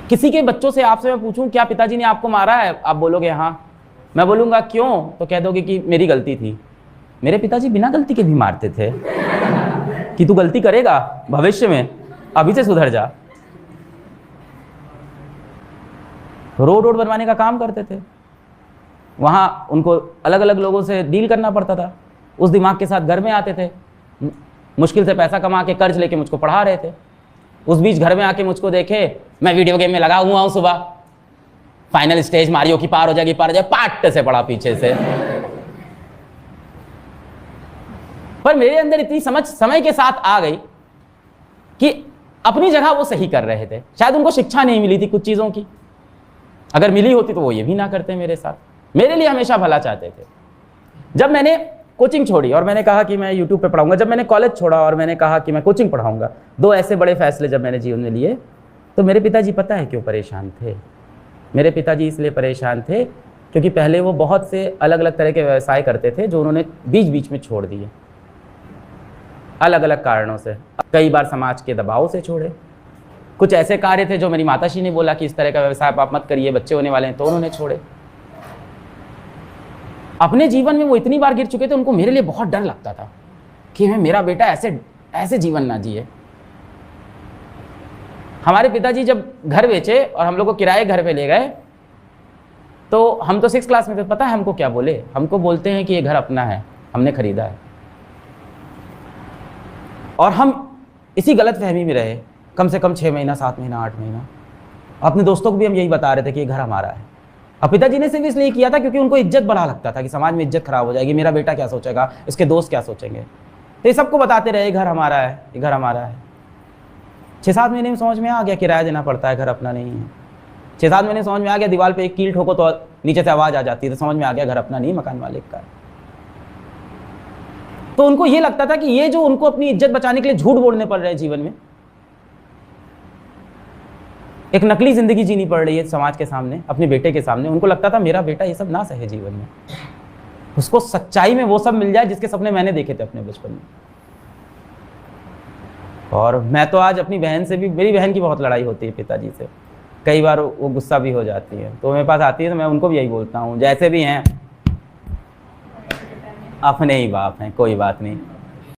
किसी के बच्चों से आपसे मैं पूछूं क्या पिताजी ने आपको मारा है, आप बोलोगे हाँ। मैं बोलूंगा क्यों, तो कह दोगे कि मेरी गलती थी। मेरे पिताजी बिना गलती के भी मारते थे कि तू गलती करेगा भविष्य में, अभी से सुधर जा। रोड बनवाने का काम करते थे, वहां उनको अलग अलग लोगों से डील करना पड़ता था। उस दिमाग के साथ घर में आते थे, मुश्किल से पैसा कमा के कर्ज लेके मुझको पढ़ा रहे थे। उस बीच घर में आके मुझको देखे मैं वीडियो गेम में लगा हुआ हूं, सुबह फाइनल स्टेज मारियो की पार हो जाएगी, पार हो जाए, पाट से पड़ा पीछे से। पर मेरे अंदर इतनी समझ समय के साथ आ गई कि अपनी जगह वो सही कर रहे थे। शायद उनको शिक्षा नहीं मिली थी कुछ चीजों की, अगर मिली होती तो वो ये भी ना करते मेरे साथ। मेरे लिए हमेशा भला चाहते थे। जब मैंने कोचिंग छोड़ी और मैंने कहा कि मैं यूट्यूब पे पढ़ाऊंगा, जब मैंने कॉलेज छोड़ा और मैंने कहा कि मैं कोचिंग पढ़ाऊंगा, दो ऐसे बड़े फैसले जब मैंने जीवन में लिए, तो मेरे पिताजी पता है क्यों परेशान थे? मेरे पिताजी इसलिए परेशान थे क्योंकि पहले वो बहुत से अलग अलग तरह के व्यवसाय करते थे जो उन्होंने बीच बीच में छोड़ दिए, अलग अलग कारणों से। कई बार समाज के दबाव से छोड़े, कुछ ऐसे कार्य थे जो मेरी माताश्री ने बोला कि इस तरह का व्यवसाय आप मत करिए, बच्चे होने वाले हैं, तो उन्होंने छोड़े। अपने जीवन में वो इतनी बार गिर चुके थे, उनको मेरे लिए बहुत डर लगता था कि मेरा बेटा ऐसे जीवन ना जिए। हमारे पिताजी जब घर बेचे और हम लोग को किराए घर पे ले गए, तो हम तो 6th क्लास में थे। पता है हमको क्या बोले? हमको बोलते हैं कि ये घर अपना है, हमने खरीदा है। और हम इसी गलत फहमी में रहे कम से कम 6 महीना, 7 महीना, 8 महीना। अपने दोस्तों को भी हम यही बता रहे थे कि ये घर हमारा है। अब पिताजी ने सिर्फ इसलिए किया था क्योंकि उनको इज्जत बड़ा लगता था कि समाज में इज्जत खराब हो जाएगी, मेरा बेटा क्या सोचेगा, इसके दोस्त क्या सोचेंगे। तो ये सबको बताते रहे घर हमारा है, ये घर हमारा है। 6-7 महीने में समझ में आ गया किराया देना पड़ता है, घर अपना नहीं है। 6-7 महीने समझ में आ गया दीवार पे एक कील ठोको तो नीचे से आवाज आ जाती है, तो समझ में आ गया घर अपना नहीं, मकान मालिक का है। तो उनको ये लगता था कि ये जो उनको अपनी इज्जत बचाने के लिए झूठ बोलने पड़ रहे हैं जीवन में, एक नकली जिंदगी जीनी पड़ रही है समाज के सामने, अपने बेटे के सामने, उनको लगता था मेरा बेटा ये सब ना सहे जीवन में, उसको सच्चाई में वो सब मिल जाए जिसके सपने मैंने देखे थे अपने बचपन में। और मैं तो आज अपनी बहन से भी, मेरी बहन की बहुत लड़ाई होती है पिताजी से, कई बार वो गुस्सा भी हो जाती है, तो मेरे पास आती है तो मैं उनको भी यही बोलता हूँ, जैसे भी हैं अपने ही बाप हैं, कोई बात नहीं।